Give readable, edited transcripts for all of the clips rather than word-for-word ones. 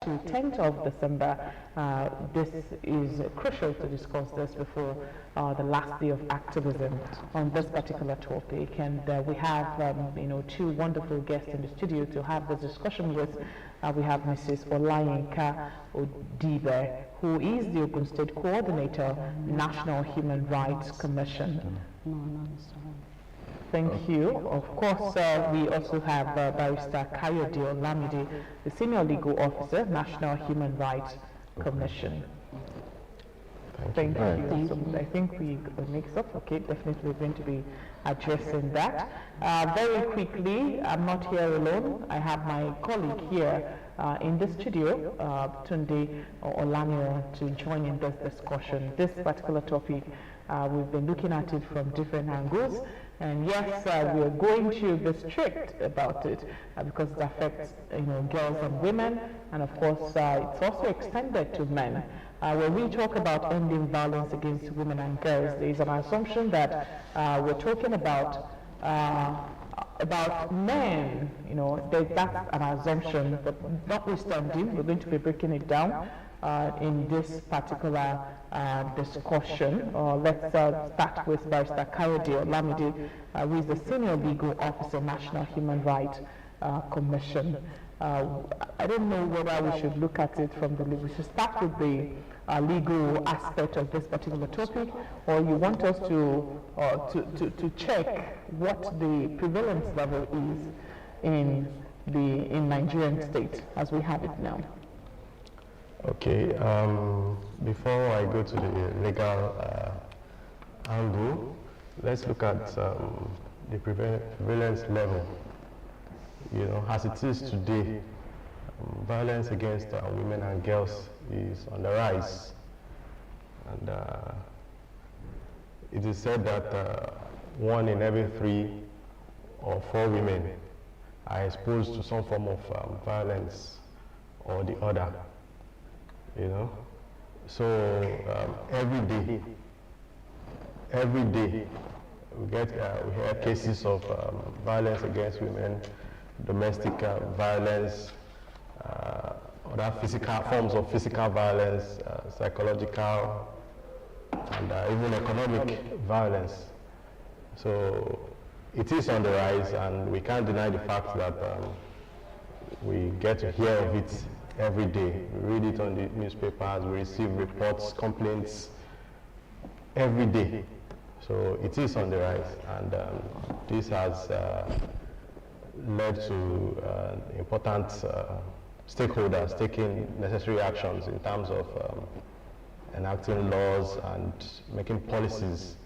to 10th of December. This is crucial to discuss this before the last day of activism on this particular topic, and we have two wonderful guests in the studio to have this discussion with. We have Mrs. OLAYINKA ODIBE, who is the Ogun State Coordinator, National Human Rights Commission. Thank you. Of course, we also have Barrister KAYODE OLAMIDE, the Senior Legal Officer, National Human Rights Commission. Thank you. So I think we mix up. Okay, definitely going to be addressing that. Very quickly, I'm not here alone. I have my colleague here in the studio, Tunde Olanio, to join in this discussion. This particular topic, we've been looking at it from different angles. And yes, we are going to be strict about it because it affects, girls and women, and of course, it's also extended to men. When we talk about ending violence against women and girls, there is an assumption that we're talking about men. That's an assumption, but notwithstanding, we're going to be breaking it down in this particular discussion. Let's start with Barrister KAYODE OLAMIDE, who is the Senior Legal Officer, National Human Rights Commission. I don't know whether we should look at it from we should start with the legal aspect of this particular topic, or you want us to check what the prevalence level is in Nigerian state as we have it now. Okay, before I go to the legal angle, let's look at the prevalence level. As it is today, violence against women and girls is on the rise. And it is said that 1 in every 3 or 4 women are exposed to some form of violence or the other. So every day we hear cases of violence against women, domestic violence, other forms of physical violence, psychological, and even economic violence. So it is on the rise, and we can't deny the fact that we get to hear of it every day. We read it on the newspapers, we receive reports, complaints every day. So it is on the rise, and this has led to important stakeholders taking necessary actions in terms of enacting laws and making policies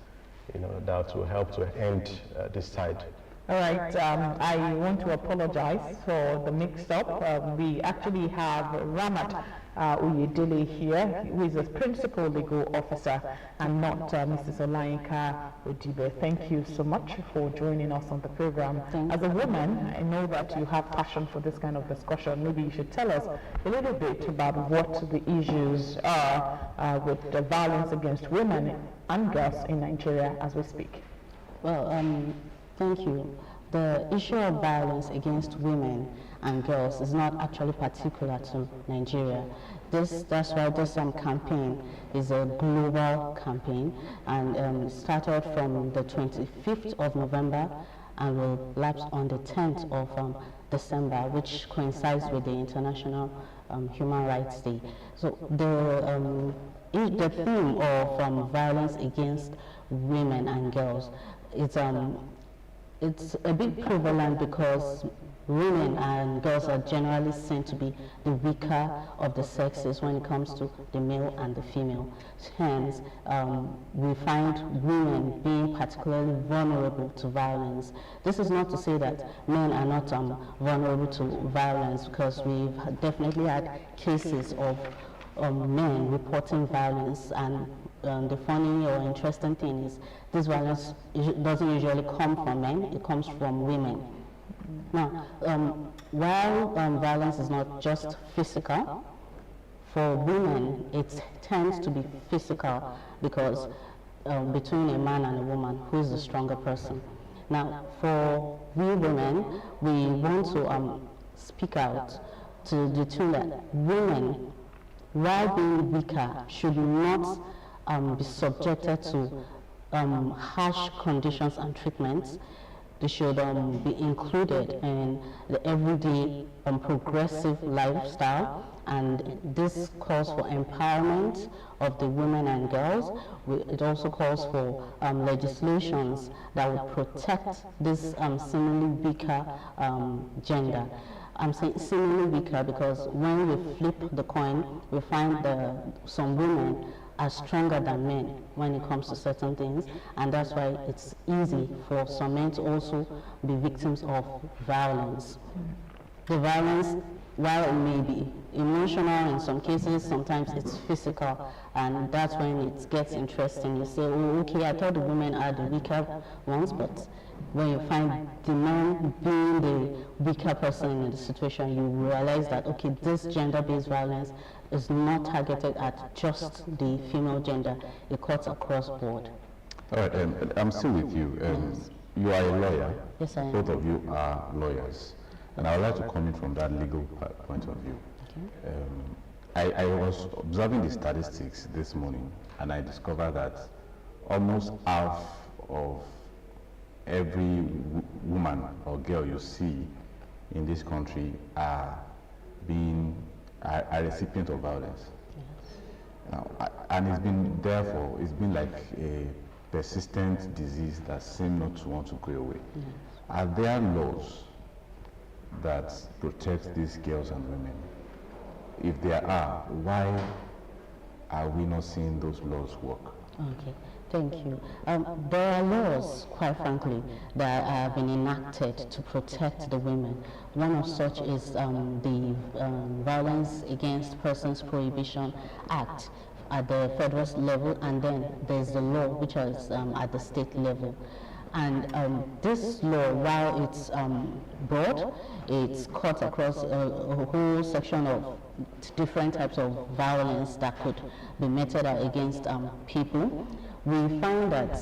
that will help to end this tide. All right, I want to apologize for the mix-up. We actually have Ramat Uyedele here, who is the Principal Legal Officer, and not Mrs. OLAYINKA ODIBE. Thank you so much for joining us on the program. As a woman, I know that you have passion for this kind of discussion. Maybe you should tell us a little bit about what the issues are with the violence against women and girls in Nigeria as we speak. Well, thank you. The issue of violence against women and girls is not actually particular to Nigeria. That's why this campaign is a global campaign, and started from the 25th of November and will lapse on the 10th of December, which coincides with the International Human Rights Day. So the theme of violence against women and girls, it's a bit prevalent because women and girls are generally seen to be the weaker of the sexes when it comes to the male and the female. Hence, we find women being particularly vulnerable to violence. This is not to say that men are not vulnerable to violence, because we've definitely had cases of men reporting violence, and the funny or interesting thing is this violence doesn't usually come from men, it comes from women. Now, while violence is not just physical, for women it tends to be physical because between a man and a woman, who is the stronger person? Now, for we women, we want to speak out to the tune that women, while being weaker, should not be subjected to harsh conditions and treatments. They should be included in the everyday progressive lifestyle, and this calls for empowerment of the women and girls. It also calls for legislations that would protect this seemingly weaker gender. I'm saying seemingly weaker because when we flip the coin, we find some women are stronger than men when it comes to certain things, and that's why it's easy for some men to also be victims of violence. The violence, while it may be emotional in some cases, sometimes it's physical, and that's when it gets interesting. You say, oh, okay, I thought the women are the weaker ones, but when you find the man being the weaker person in the situation, you realize that, okay, this gender-based violence is not targeted at just the female gender. It cuts across board. All right, I'm still with you. You are a lawyer. Yes, I am. Both of you are lawyers. And I would like to come in from that legal point of view. Okay. I was observing the statistics this morning, and I discovered that almost half of every woman or girl you see in this country are recipient of violence. Yes. Now, and it's been like a persistent disease that seems not to want to go away. Yes. Are there laws that protect these girls and women? If there are, why are we not seeing those laws work? Okay, thank you. There are laws, quite frankly, that have been enacted to protect the women. One of such is the Violence Against Persons Prohibition Act at the federal level, and then there's the law which is at the state level. And this law, while it's broad, it's cut across a whole section of different types of violence that could be meted out against people. We find that,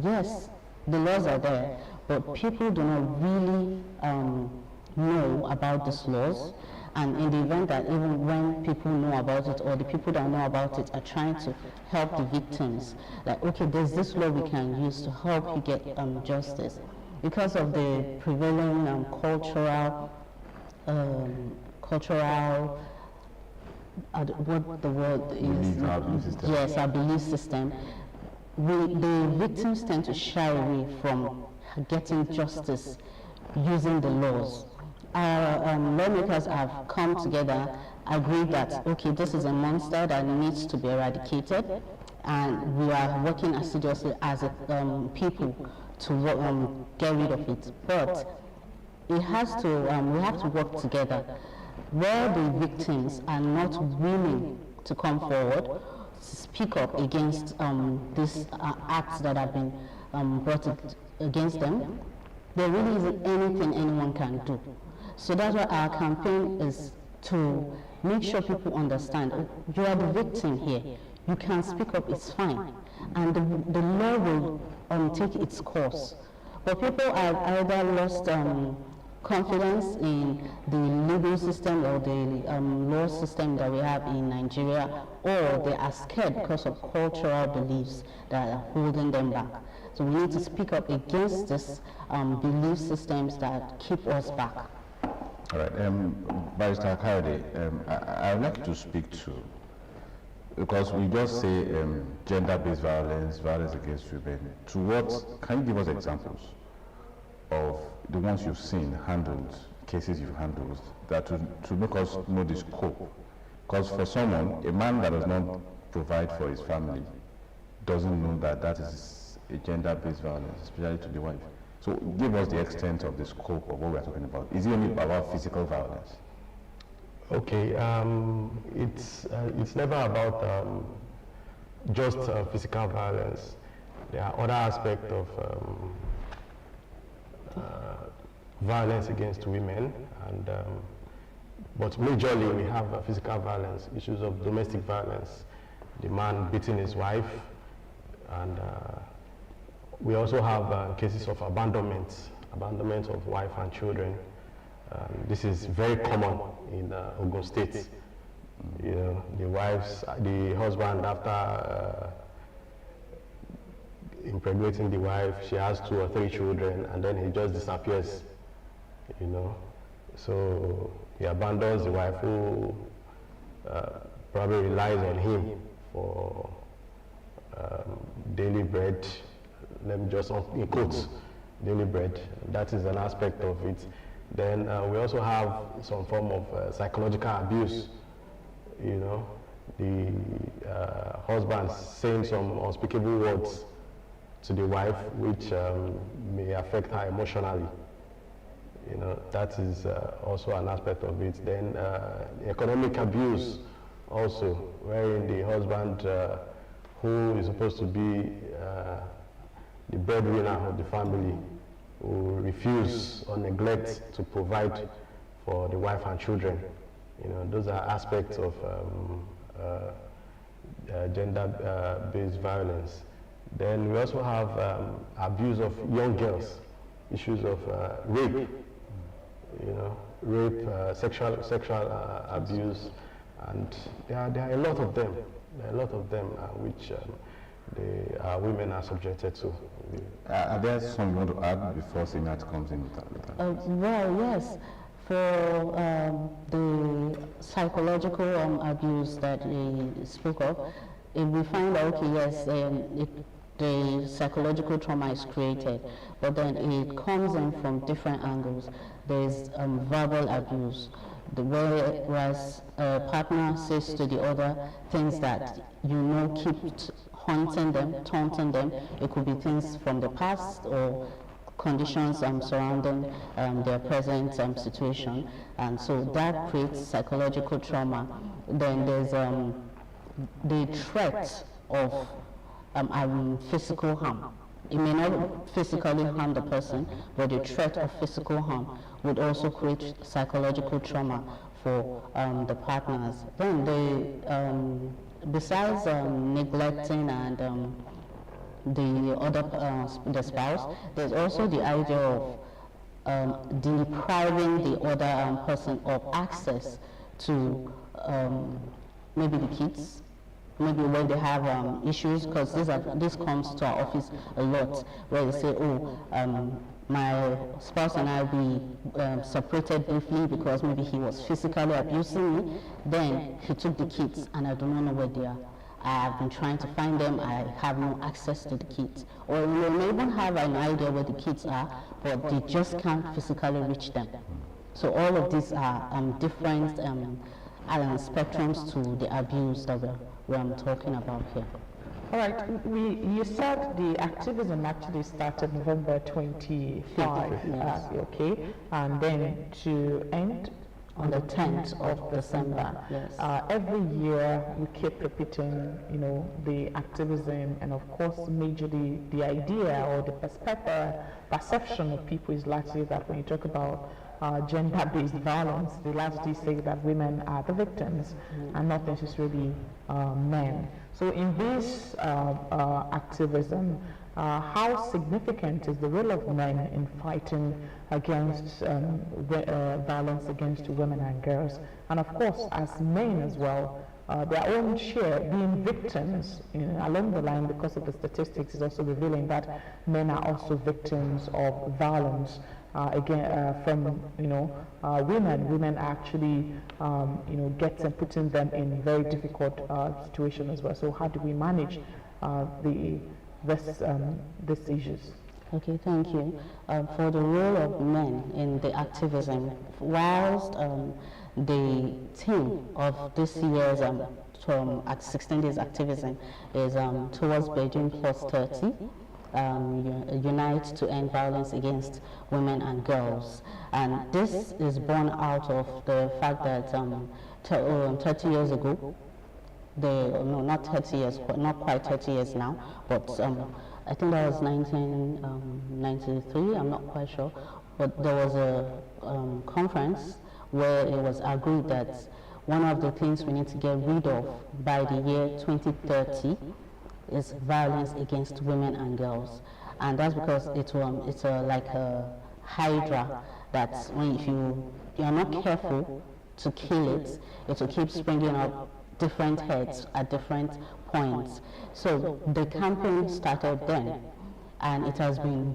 yes, the laws are there, but people do not really know about these laws. And in the event that even when people know about it, or the people that know about it are trying to help the victims, like, okay, there's this law we can use to help you get justice. Because of the prevailing cultural, what the word is, yes, our belief system, the victims tend to shy away from getting justice using the laws. Our lawmakers have come together, agreed that, okay, this is a monster that needs to be eradicated, and we are working assiduously as a people to get rid of it. But it has to, we have to work together. Where the victims are not willing to come forward, to speak up against these acts that have been brought against them, there really isn't anything anyone can do. So that's why our campaign is to make sure people understand, you are the victim here. You can speak up, it's fine. And the law will take its course. But people have either lost confidence in the legal system or the law system that we have in Nigeria, or they are scared because of cultural beliefs that are holding them back. So we need to speak up against these belief systems that keep us back. All right, Barrister Kayode, I would like to speak to, because we just say gender-based violence, violence against women. To what, can you give us examples of the ones you've seen handled, cases you've handled, that to make us know the scope? Because for someone, a man that does not provide for his family doesn't know that that is a gender-based violence, especially to the wife. So give us the extent of the scope of what we're talking about. Is it only about physical violence? Okay, it's never about just physical violence. There are other aspects of violence against women, and but majorly we have physical violence, issues of domestic violence, the man beating his wife, and we also have cases of abandonment of wife and children. This is very common in Ogun State. You know, the husband, after impregnating the wife, she has 2 or 3 children, and then he just disappears. You know, so he abandons the wife, who probably relies on him for daily bread. Let me just, in quotes, daily bread. That is an aspect of it. Then we also have some form of psychological abuse. You know, the husband saying some unspeakable words to the wife, which may affect her emotionally. You know, that is also an aspect of it. Then economic abuse also, wherein the husband, who is supposed to be the breadwinner of the family, who refuse or neglect to provide for the wife and children. You know, those are aspects of gender-based violence. Then we also have abuse of young girls, issues of rape. You know, rape, sexual abuse, and there are a lot of them. There are a lot of them which the women are subjected to. Are there some you want to add before Sinat comes in? Well, yes. For the psychological abuse that we spoke of, if we find out, okay, yes, the psychological trauma is created, but then it comes in from different angles. There's verbal abuse, whereas a partner says to the other things that keep haunting them, taunting them. It could be things from the past or conditions surrounding their present situation, and so that creates psychological trauma. Then there's the threat of physical harm. It may not physically harm the person, but the threat of physical harm would also create psychological trauma for the partners. Then besides neglecting and the spouse, there's also the idea of depriving the other person of access to maybe the kids, maybe when they have issues, because this comes to our office a lot, where they say, my spouse and I, we separated briefly because maybe he was physically abusing me. Then he took the kids, and I do not know where they are. I have been trying to find them. I have no access to the kids. Or you may even have an idea where the kids are, but they just can't physically reach them. So all of these are different spectrums to the abuse that we're talking about here. All right, you said the activism actually started November 25, yes. Okay, and then to end on the 10th of December. Yes. Every year we keep repeating, the activism, and of course, majorly the idea or the perception of people is largely that when you talk about gender-based violence, they largely say that women are the victims and not necessarily men. So in this activism, how significant is the role of men in fighting against violence against women and girls? And of course, as men as well, their own share being victims along the line, because of the statistics is also revealing that men are also victims of violence from women. Women actually putting them in very difficult situation as well. So how do we manage these issues? Okay, thank you. For the role of men in the activism, whilst the theme of this year's 16 days activism is towards Beijing Plus 30, unite to end violence against women and girls. And this is born out of the fact that 30 years ago, not 30 years, not quite 30 years now, but I think that was 1993, I'm not quite sure, but there was a conference where it was agreed that one of the things we need to get rid of by the year 2030 is violence against women and girls. And that's because it's like a hydra that if you're not careful, to kill it. It will keep springing up different heads at different points. So the campaign started then, and it has been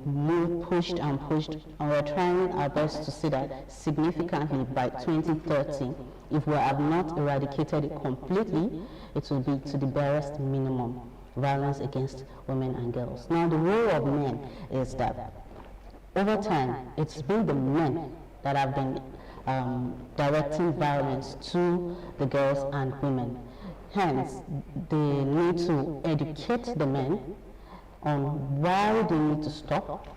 pushed, and we're trying our best to see that significantly by 2030, if we have not eradicated it completely, it will be to the barest minimum, violence against women and girls. Now, the role of men is that over time, it's been the men that have been directing violence to the girls and women. Hence, they need to educate the men on why they need to stop.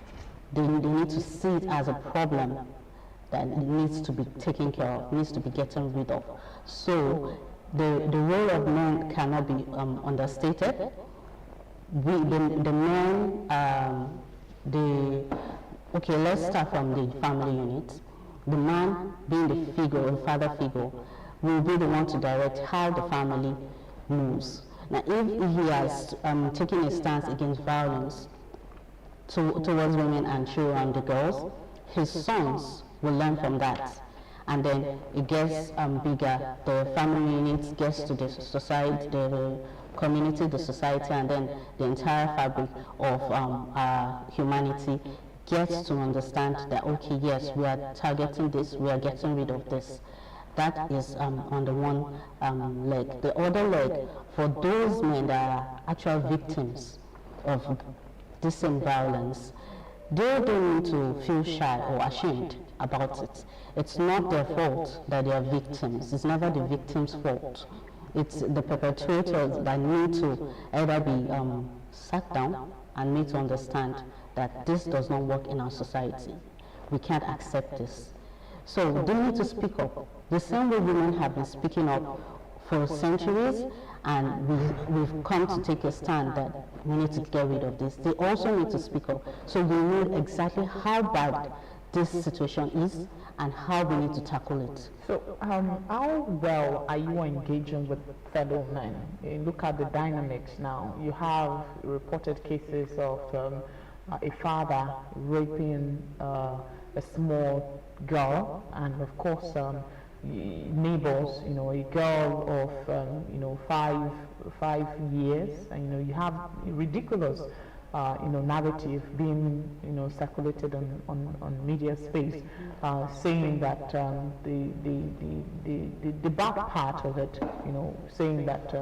They need to see it as a problem that needs to be taken care of, needs to be gotten rid of. So the role of men cannot be understated. The men, okay, let's start from the family unit. The man, being the figure, the father figure, will be the one to direct how the family moves. Now, if he has taken a stance against violence towards women and children, the girls, his sons will learn from that. And then it gets bigger. The family unit gets to the society, the community, the society, and then the entire fabric of humanity gets to understand that, okay, yes, we are targeting this, we are getting rid of this. That is on the one leg. The other leg, for those men that are actual victims of this same violence, they don't need to feel shy or ashamed about it. It's not their fault that they are victims. It's never the victim's fault. It's the perpetrators that need to either be sat down and need to understand that this does not work in our society. We can't accept this. So they need to speak up. The same way women have been speaking up for centuries, and we've come to take a stand that we need to get rid of this. They also need to speak up. So we know exactly how bad this situation is and how we need to tackle it. So how well are you engaging with fellow men? You look at the dynamics now. You have reported cases of a father raping a small girl, and of course neighbors, a girl of 5 years, and you have ridiculous narrative being circulated on media space, saying that the bad part of it, saying that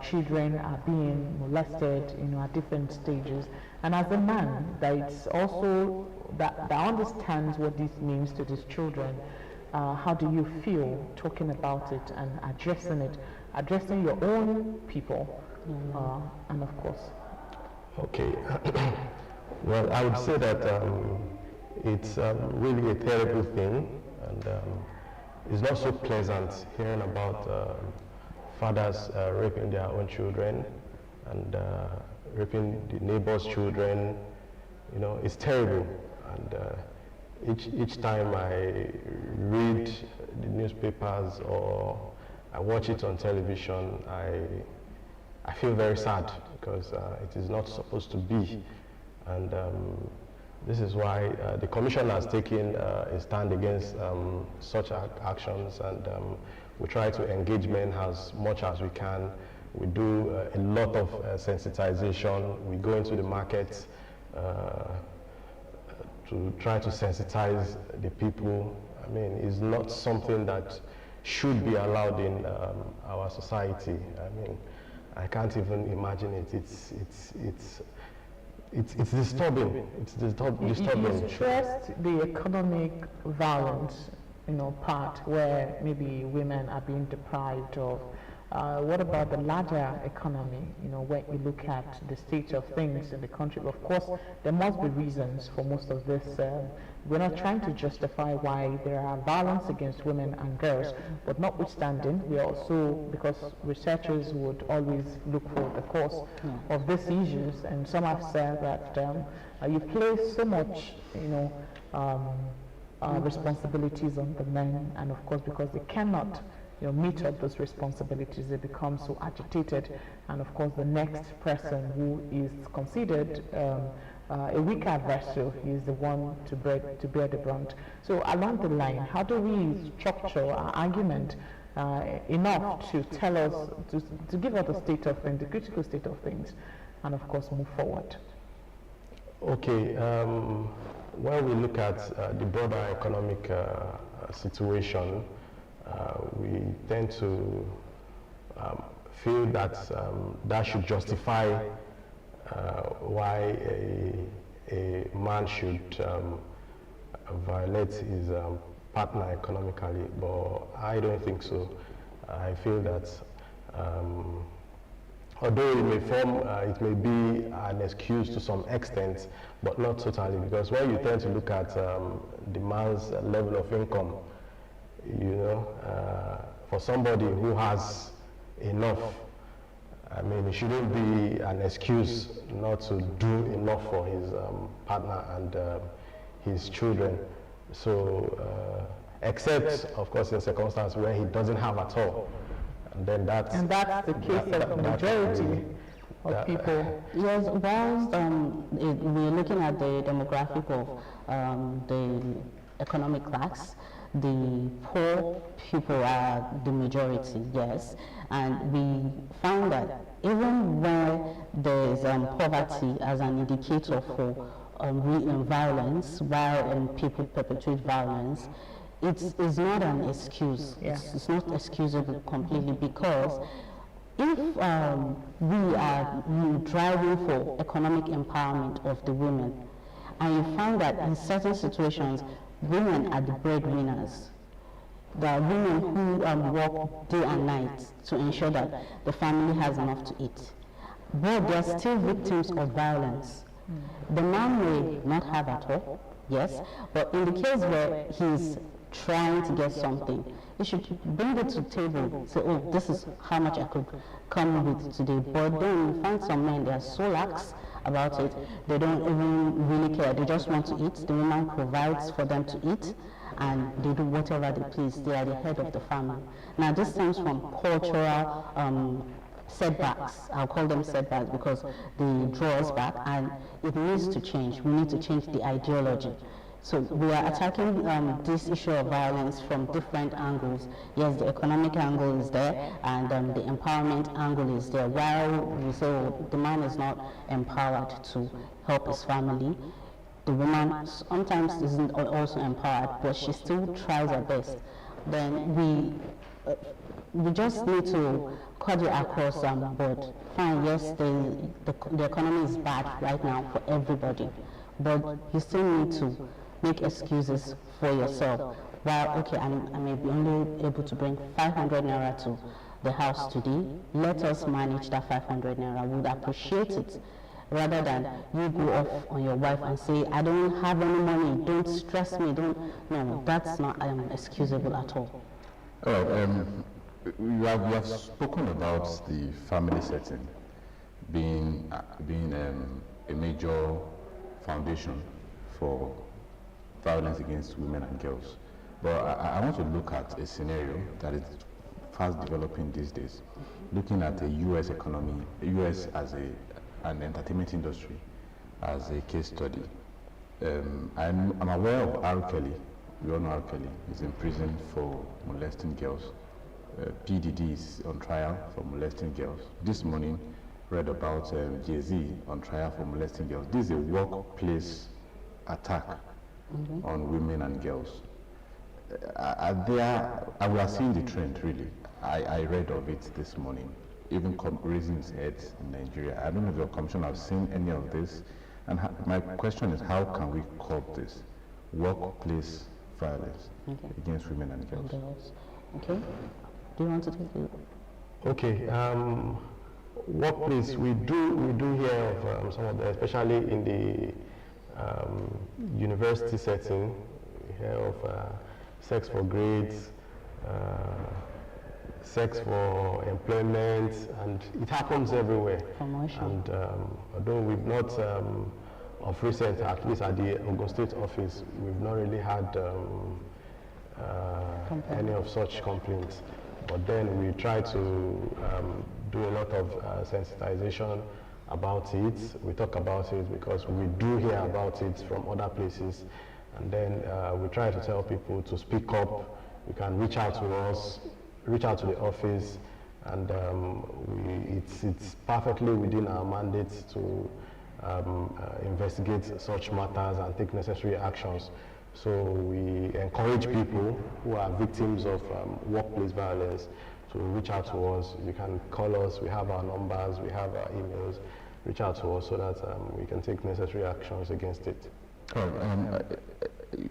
children are being molested, at different stages. And as a man that it's also that understands what this means to these children, how do you feel talking about it and addressing your own people, and of course? Okay. Well, I would say that it's really a terrible thing, and it's not so pleasant hearing about fathers raping their own children and raping the neighbors' children. It's terrible, and each time I read the newspapers or I watch it on television, I feel very sad, because it is not supposed to be. And this is why the Commission has taken a stand against such actions, and we try to engage men as much as we can. We do a lot of sensitization. We go into the market to try to sensitize the people. I mean, it's not something that should be allowed in our society. I mean, I can't even imagine it. It's disturbing. It's disturbing. You stressed the economic violence, part where maybe women are being deprived of. What about the larger economy? When you look at the state of things in the country, of course, there must be reasons for most of this. We're not trying to justify why there are violence against women and girls, but notwithstanding, we also, because researchers would always look for the cause of these issues, and some have said that you place so much, responsibilities on the men, and of course, because they cannot meet up those responsibilities, they become so agitated, and of course the next person who is considered a weaker vessel is the one to bear the brunt. So along the line, how do we structure our argument enough to tell us, to give us the state of things, the critical state of things, and of course move forward? Okay, when we look at the broader economic situation, we tend to feel that that should justify why a man should violate his partner economically, but I don't think so. I feel that although it may be an excuse to some extent, but not totally, because when you tend to look at the man's level of income, for somebody who has enough, I mean, it shouldn't be an excuse not to do enough for his partner and his children. So, except, of course, in circumstances where he doesn't have at all. And then that's the case of the majority of people. Yes, whilst we're looking at the demographic of the economic class, the poor people are the majority, yes. And we found that even when there is poverty as an indicator for violence, while people perpetrate violence, it is not an excuse. Yeah. It's not excusable completely, because if we are driving for economic empowerment of the women, and you find that in certain situations, women are the breadwinners. There are women who work day and night to ensure that the family has enough to eat. But they are still victims of violence. The man may not have at all, yes, but in the case where he's trying to get something, you should bring it to the table, say, oh, this is how much I could come with today. But then you find some men, they are so lax about it, they don't even really care. They just want to eat. The woman provides for them to eat, and they do whatever they please. They are the head of the family. Now, this stems from cultural setbacks. I'll call them setbacks because they draw us back, and it needs to change. We need to change the ideology. So we are attacking this issue of violence from different angles. Yes, the economic angle is there, and the empowerment angle is there. While we say, oh, the man is not empowered to help his family, the woman sometimes isn't also empowered, but she still tries her best. Then we just need to cut it across the board. Fine, yes, the economy is bad right now for everybody, but you still need to make excuses for yourself. Well, okay, I may be only able to bring 500 naira to the house today. Let us manage that 500 naira. We would appreciate it, rather than you go off on your wife and say, I don't have any money, don't stress me, no, that's not excusable at all. We have spoken about the family setting being a major foundation for violence against women and girls. But I want to look at a scenario that is fast developing these days, looking at the U.S. economy, the U.S. as an entertainment industry, as a case study. I'm aware of R. Kelly. We all know R. Kelly is in prison for molesting girls. PDD is on trial for molesting girls. This morning, read about Jay-Z on trial for molesting girls. This is a workplace attack on women and girls. We are seeing the trend, really. I read of it this morning, even raising its head in Nigeria. I don't know if your commission has seen any of this. And my question is, how can we curb this workplace violence against women and girls? Okay. Do you want to take it? Okay. Workplace, we do hear of some of them, especially in the university setting. We hear of sex for grades, sex for employment, and it happens everywhere. Promotion. And although we've not, of recent, at least at the Ogun State office, we've not really had any of such complaints. but then we try to do a lot of sensitization about it. We talk about it because we do hear about it from other places, and then we try to tell people to speak up. You can reach out to us, reach out to the office, and it's perfectly within our mandate to investigate such matters and take necessary actions. So we encourage people who are victims of workplace violence to reach out to us. You can call us, we have our numbers, we have our emails. Reach out to us so that we can take necessary actions against it.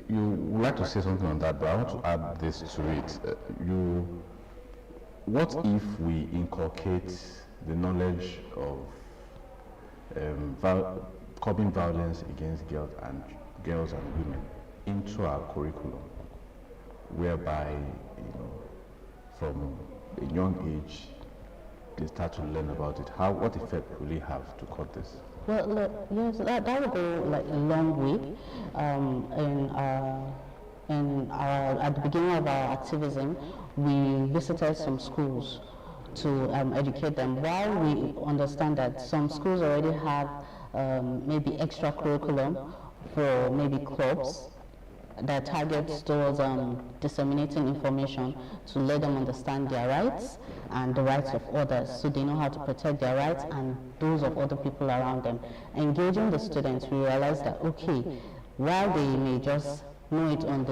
You would like to say something on that, but I want to add this to it. What if we inculcate the knowledge of curbing violence against girls and women into our curriculum, whereby, from a young age they start to learn about it? What effect will it have to cut this? Well, look, yes, that would go like a long way. At the beginning of our activism, we visited some schools to educate them. While we understand that some schools already have maybe extra curriculum for maybe clubs that targets towards disseminating information to let them understand their rights and the rights of others, so they know how to protect their rights and those of other people around them. Engaging the students, we realize that, okay, while they may just know it on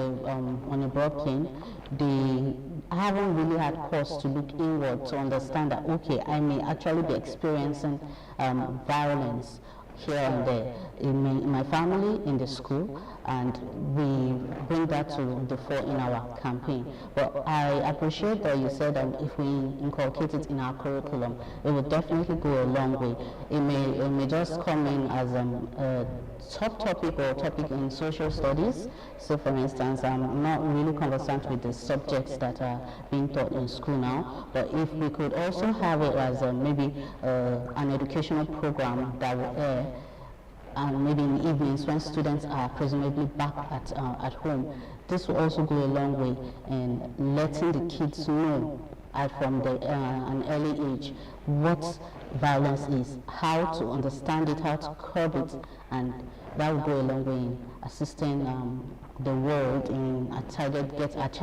a broad plane, they haven't really had cause to look inward to understand that, okay, I may actually be experiencing violence here and there in my family, in the school, and we bring that to the fore in our campaign. But I appreciate that you said that if we inculcate it in our curriculum, it would definitely go a long way. It may just come in as a top topic or topic in social studies. So for instance, I'm not really conversant with the subjects that are being taught in school now, but if we could also have it as maybe an educational program that will air, and maybe in the evenings when students are presumably back at home, this will also go a long way in letting the kids know from an early age what violence is, how to understand it, how to curb it, and that will go a long way in assisting the world in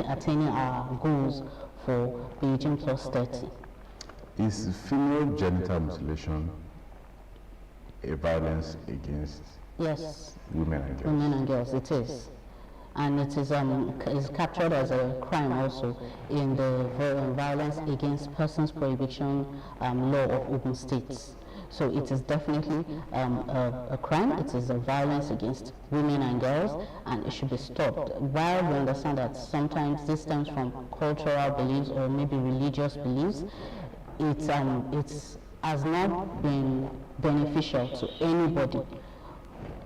attaining our goals for Beijing Plus 30. Is female genital mutilation a violence against women and girls? Women and girls, it is. And it is captured as a crime also in the Violence Against Persons Prohibition law of Ogun states. So it is definitely a crime. It is a violence against women and girls, and it should be stopped. While we understand that sometimes this stems from cultural beliefs or maybe religious beliefs, it has not been beneficial to anybody,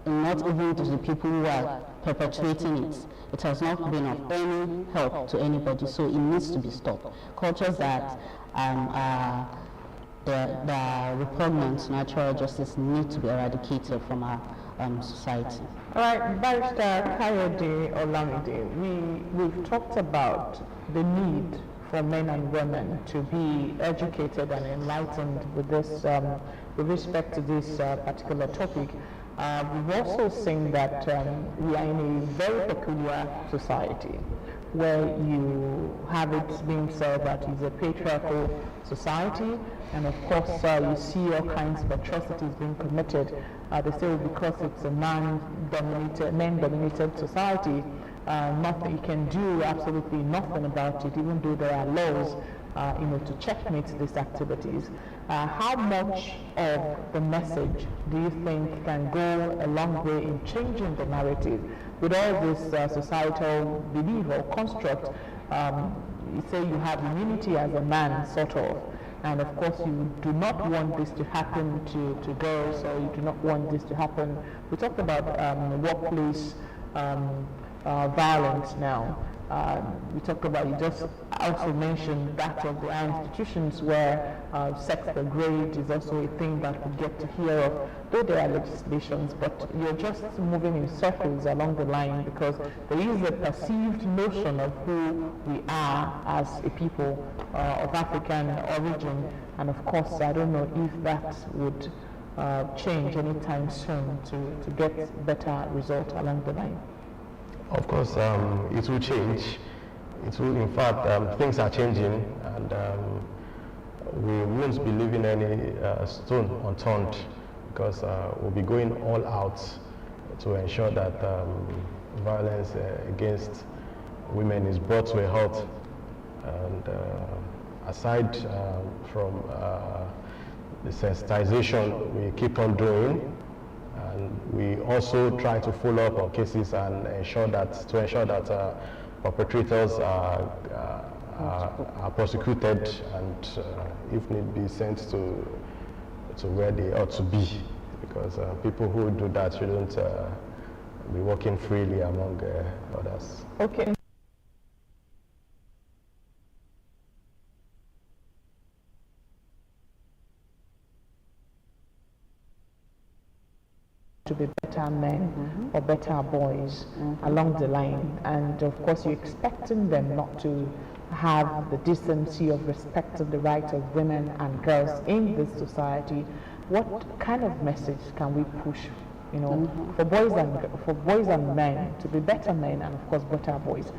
not even to the people who are perpetuating it. It has not been of any help to anybody, so it needs to be stopped. Cultures that are repugnant to natural justice need to be eradicated from our society. All right, Barrister Kayode Olamide, we've talked about the need for men and women to be educated and enlightened with this, with respect to this particular topic. We've also seen that we are in a very peculiar society where you have it being said that it's a patriarchal society, and of course you see all kinds of atrocities being committed. They say because it's a men-dominated society, nothing you can do absolutely nothing about it, even though there are laws to checkmate these activities. How much of the message do you think can go a long way in changing the narrative with all this societal belief or construct? You say you have immunity as a man, sort of, and of course you do not want this to happen to girls, or you do not want this to happen. We talked about workplace violence now. We talked about, you just also mentioned that of the institutions where sex degrade is also a thing that we get to hear of, though there are legislations, but you're just moving in circles along the line because there is a perceived notion of who we are as a people of African origin, and of course I don't know if that would change anytime soon to get better results along the line. Of course, it will change. It will, in fact, things are changing, and we won't be leaving any stone unturned, because we'll be going all out to ensure that violence against women is brought to a halt. And aside from the sensitization we keep on doing, and we also try to follow up on cases and ensure that perpetrators are prosecuted and if need be sent to where they ought to be, because people who do that shouldn't be walking freely among others. Okay. To be better men or better boys along the line, and of course you're expecting them not to have the decency of respect of the rights of women and girls in this society. What kind of message can we push, you know, for boys and men to be better men and of course better boys,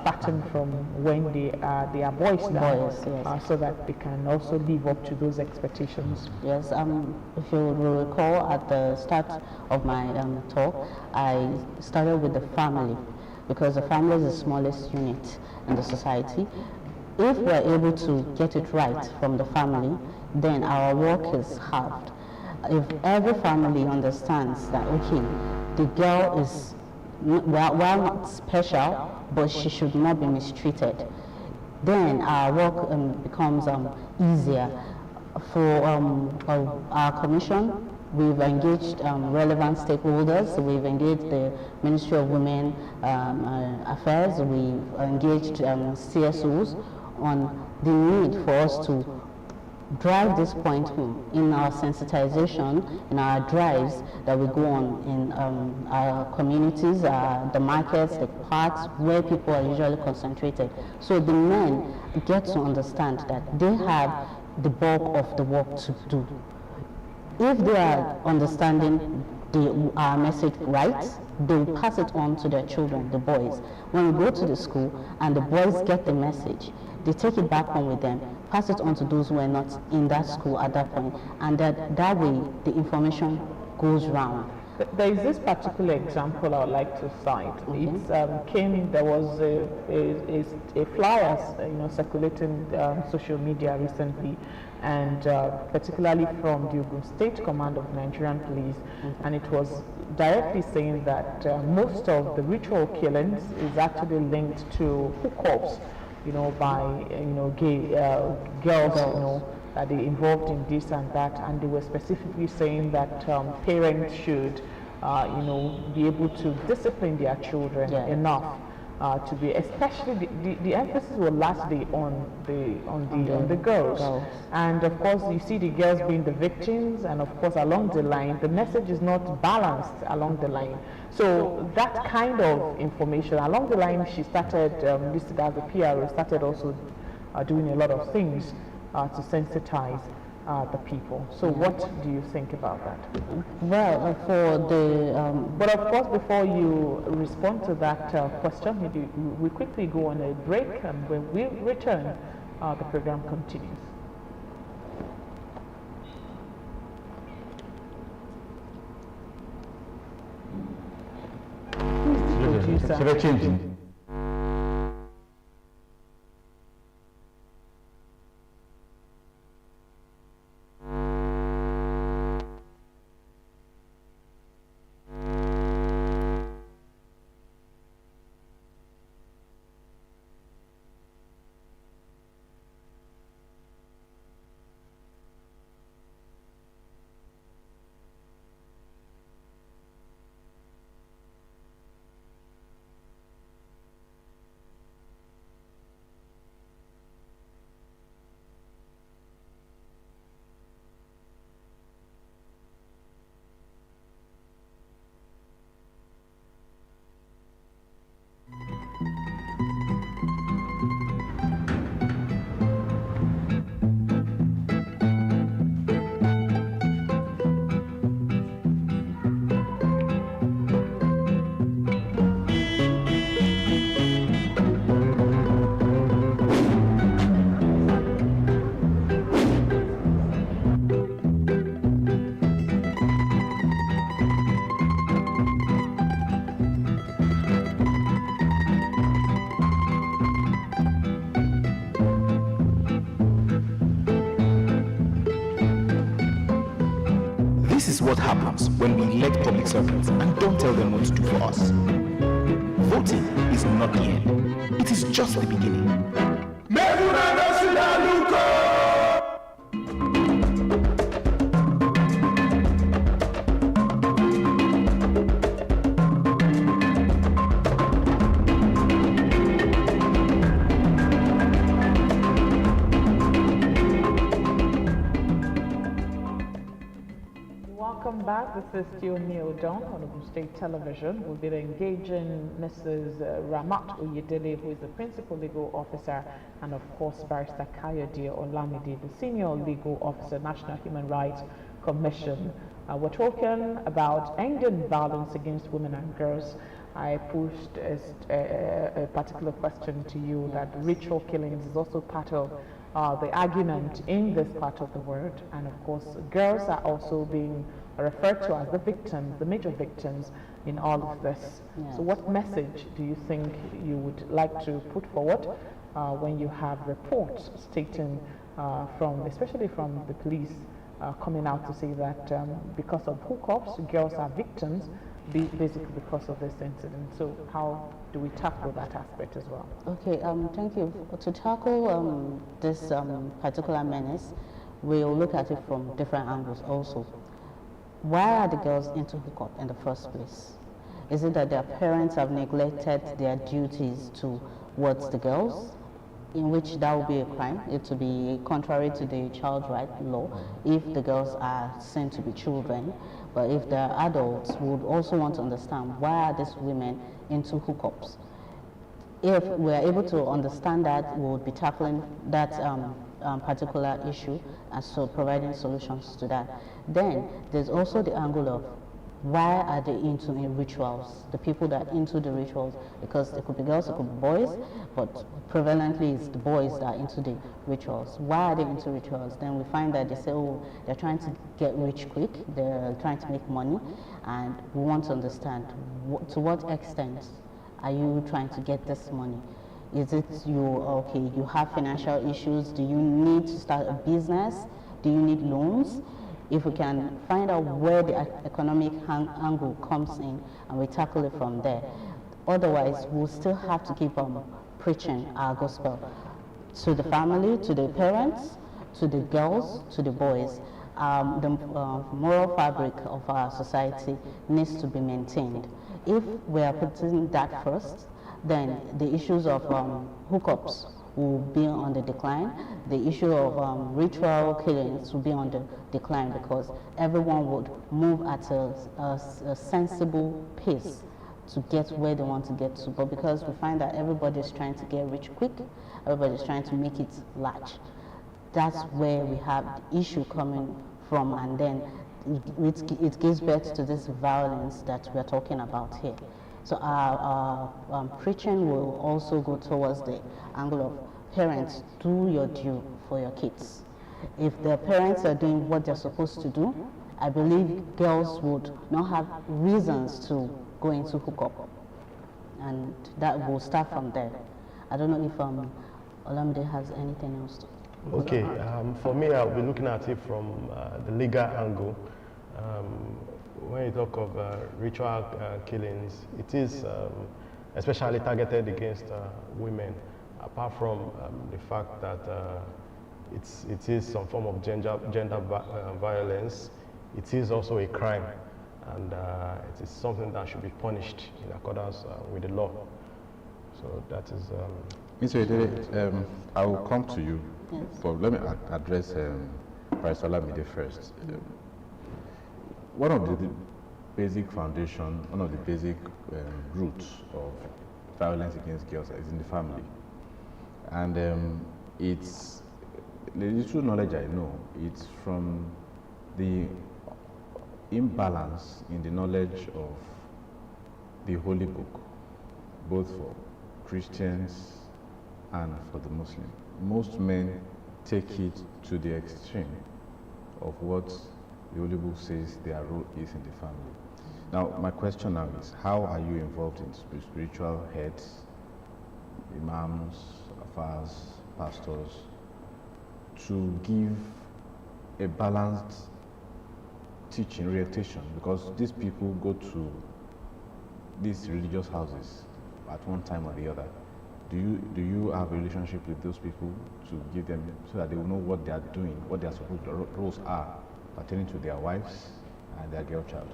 starting from when they are boys now, yes. So that they can also live up to those expectations. Yes, if you will recall at the start of my talk, I started with the family, because the family is the smallest unit in the society. If we're able to get it right from the family, then our work is halved. If every family understands that, okay, the girl is, well, not special, but she should not be mistreated, then our work becomes easier. For our commission, we've engaged relevant stakeholders. We've engaged the Ministry of Women Affairs. We've engaged CSOs on the need for us to drive this point home in our sensitization, in our drives that we go on in our communities, the markets, the parks where people are usually concentrated. So the men get to understand that they have the bulk of the work to do. If they are understanding our message right, they will pass it on to their children, the boys. When we go to the school and the boys get the message, they take it back home with them, pass it on to those who are not in that school at that point, and that way the information goes round. There is this particular example I would like to cite. There was a flyer, circulating social media recently, and particularly from the Ogun State Command of Nigerian Police, and it was directly saying that most of the ritual killings is actually linked to hookups, by gay girls, that they involved in this and that, and they were specifically saying that parents should, be able to discipline their children enough to be, especially the emphasis was lastly on the girls, and of course you see the girls being the victims, and of course along the line the message is not balanced along the line. So that kind of information along the line, she started listed as a PRO, started also doing a lot of things to sensitize the people. So what do you think about that? Well, but of course, before you respond to that question, maybe we quickly go on a break, and when we return, the program continues. Who's the producer? is what happens when we elect public servants and don't tell them what to do for us. Voting is not the end. It is just the beginning. Welcome back. This is still Neil Don on Ogun State Television. We'll be engaging Mrs. Ramat Oyedele, who is the Principal Legal Officer, and of course Barrister Kayode Olamide, the Senior Legal Officer, National Human Rights Commission. We're talking about ending violence against women and girls. I pushed a particular question to you that ritual killings is also part of the argument in this part of the world, and of course girls are also being referred to as the victims, the major victims in all of this. Yes. So what message do you think you would like to put forward when you have reports stating especially from the police coming out to say that because of hookups, girls are victims, basically because of this incident? So how do we tackle that aspect as well? Okay, thank you. To tackle this particular menace, we'll look at it from different angles also. Why are the girls into hookup in the first place? Is it that their parents have neglected their duties towards the girls, in which that would be a crime? It would be contrary to the child rights law if the girls are seen to be children. But if they're adults, we would also want to understand why are these women into hookups. If we're able to understand that, we would be tackling that particular issue and so providing solutions to that. Then there's also the angle of why are they into rituals? The people that are into the rituals, because it could be girls, it could be boys, but prevalently it's the boys that are into the rituals. Why are they into rituals? Then we find that they say, oh, they're trying to get rich quick, they're trying to make money, and we want to understand to what extent are you trying to get this money? Is it you have financial issues? Do you need to start a business? Do you need loans? If we can find out where the economic angle comes in and we tackle it from there. Otherwise, we'll still have to keep on preaching our gospel to the family, to the parents, to the girls, to the boys. The moral fabric of our society needs to be maintained. If we are putting that first, then the issues of hookups will be on the decline. The issue of ritual killings will be on the decline because everyone would move at a sensible pace to get where they want to get to. But because we find that everybody's trying to get rich quick, everybody's trying to make it large, that's where we have the issue coming from, and then it gives birth to this violence that we're talking about here. So our preaching will also go towards the angle of parents, do your due for your kids. If the parents are doing what they're supposed to do, I believe girls would not have reasons to go into hookup. And that will start from there. I don't know if Olamide has anything else to. Okay, for me, I'll be looking at it from the legal angle. When you talk of ritual killings, it is especially targeted against women, apart from the fact that it is some form of gender violence. It is also a crime, and it is something that should be punished in accordance with the law. So that is... Mr. Oyedele, I will come to you, Yes. but let me address Barrister Olamide first. One of the basic foundation, one of the basic roots of violence against girls is in the family. And it's, the little knowledge I know, it's from the imbalance in the knowledge of the Holy Book, both for Christians and for the Muslim. Most men take it to the extreme of what the Holy Book says their role is in the family. Now, my question now is, how are you involved in spiritual heads, imams, affairs, pastors, to give a balanced teaching, orientation, because these people go to these religious houses at one time or the other. Do you have a relationship with those people to give them, so that they will know what they are doing, what their supposed roles are pertaining to their wives and their girl child?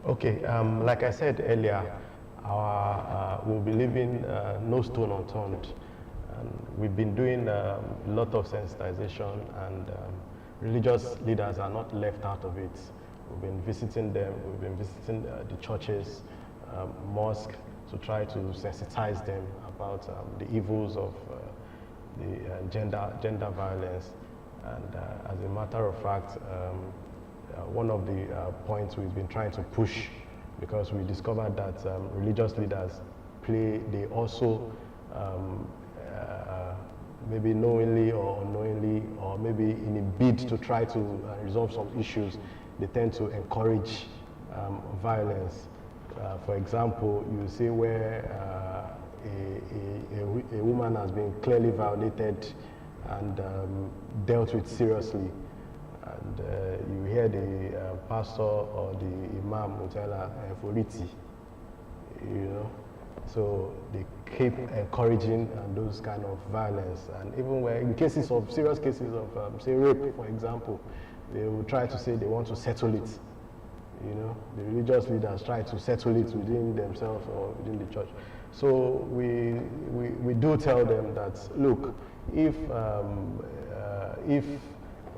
Okay, like I said earlier, we'll be leaving no stone unturned. And we've been doing a lot of sensitization, and religious leaders are not left out of it. We've been visiting them, we've been visiting the churches, mosques, to try to sensitize them about the evils of the gender violence. And as a matter of fact, one of the points we've been trying to push, because we discovered that religious leaders they also maybe knowingly or unknowingly, or maybe in a bid to try to resolve some issues, they tend to encourage violence. For example, you see where a woman has been clearly violated and dealt with seriously, and you hear the pastor or the imam will tell her, "Foriti," you know. So they keep encouraging those kind of violence, and even where in cases of serious cases of say rape, for example, they will try to say they want to settle it. You know, the religious leaders try to settle it within themselves or within the church. So we do tell them that, look, if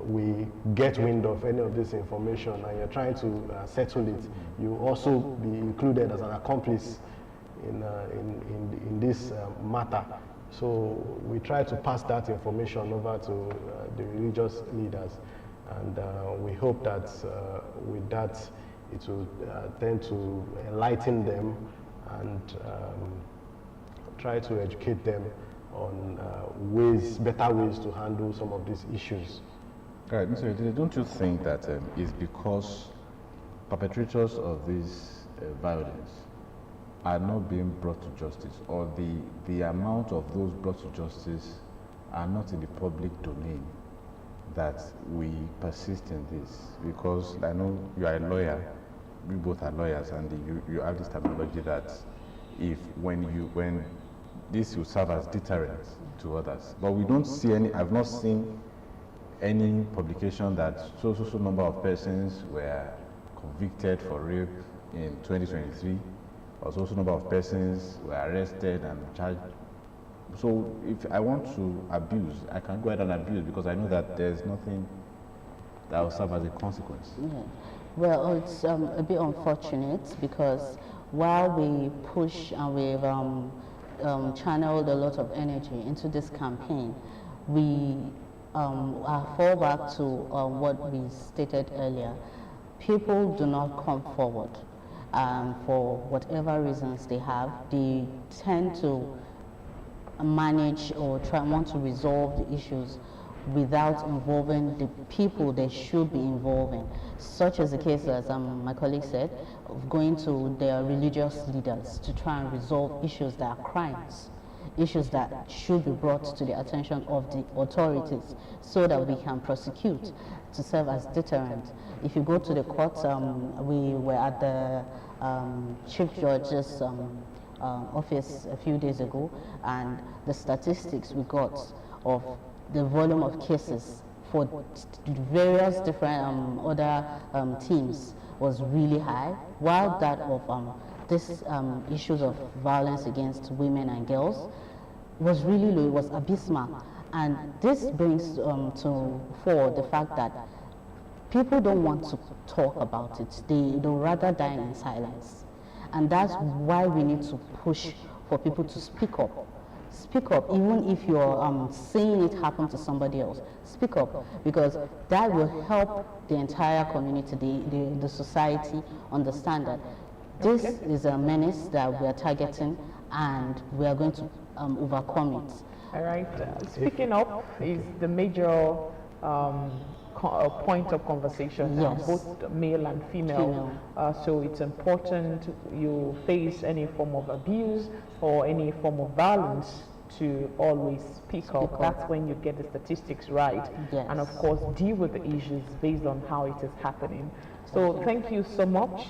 we get wind of any of this information and you're trying to settle it, you also be included as an accomplice in this matter. So we try to pass that information over to the religious leaders, and we hope that with that it will tend to enlighten them and try to educate them on better ways to handle some of these issues. Right, Mr. Oyedele, don't you think that it's because perpetrators of this violence are not being brought to justice, or the amount of those brought to justice are not in the public domain, that we persist in this? Because I know you are a lawyer, we both are lawyers, and you have this terminology that when this will serve as deterrent to others. But we don't see any, I've not seen any publication that so number of persons were convicted for rape in 2023, or so number of persons were arrested and charged. So if I want to abuse, I can go ahead and abuse, because I know that there's nothing that will serve as a consequence. Yeah. Well, it's a bit unfortunate, because while we push and we've channeled a lot of energy into this campaign, we fall back to what we stated earlier. People do not come forward for whatever reasons they have. They tend to manage or want to resolve the issues without involving the people they should be involving, such as the case, as my colleague said, of going to their religious leaders to try and resolve issues that are crimes, issues that should be brought to the attention of the authorities so that we can prosecute, to serve as deterrent. If you go to the court, we were at the Chief Judge's office a few days ago, and the statistics we got of the volume of cases for various different other teams was really high, while that of this issues of violence against women and girls was really low, it was abysmal. And this brings to fore the fact that people don't want to talk about it. They'd rather die in silence. And that's why we need to push for people to speak up. Speak up, even if you're seeing it happen to somebody else. Speak up, because that will help the entire community, the society, understand that this is a menace that we are targeting, and we are going to overcome it. All right. Speaking up is the major point of conversation, yes, both male and female. So it's important you face any form of abuse or any form of violence to always speak up. That's when you get the statistics right. Yes. And of course, deal with the issues based on how it is happening. So thank you so much,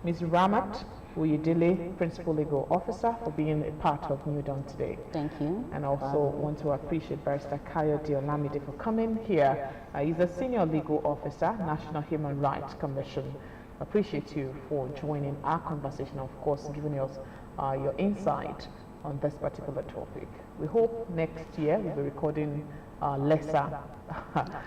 Ms. Ramat Uyedele, Principal Legal Officer, for being a part of New Dawn today. Thank you. And I also want to appreciate Barrister Kayode Olamide for coming here. He's a Senior Legal Officer, National Human Rights Commission. Appreciate you for joining our conversation, of course, giving us your insight on this particular topic. We hope next year we'll be recording lesser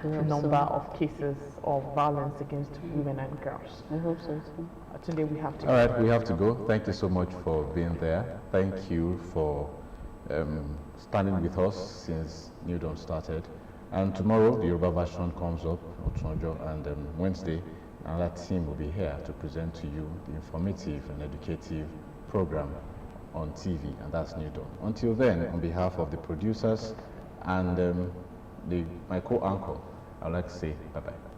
number of cases of violence against women and girls. I hope so too. Today we have to All right, we have to go. Thank you so much for being there. Thank you for standing with us since New Dawn started. And tomorrow, the Yoruba version comes up, and Wednesday, another team will be here to present to you the informative and educative program on TV, and that's New Dawn. Until then, on behalf of the producers and my co-anchor, I'd like to say bye-bye.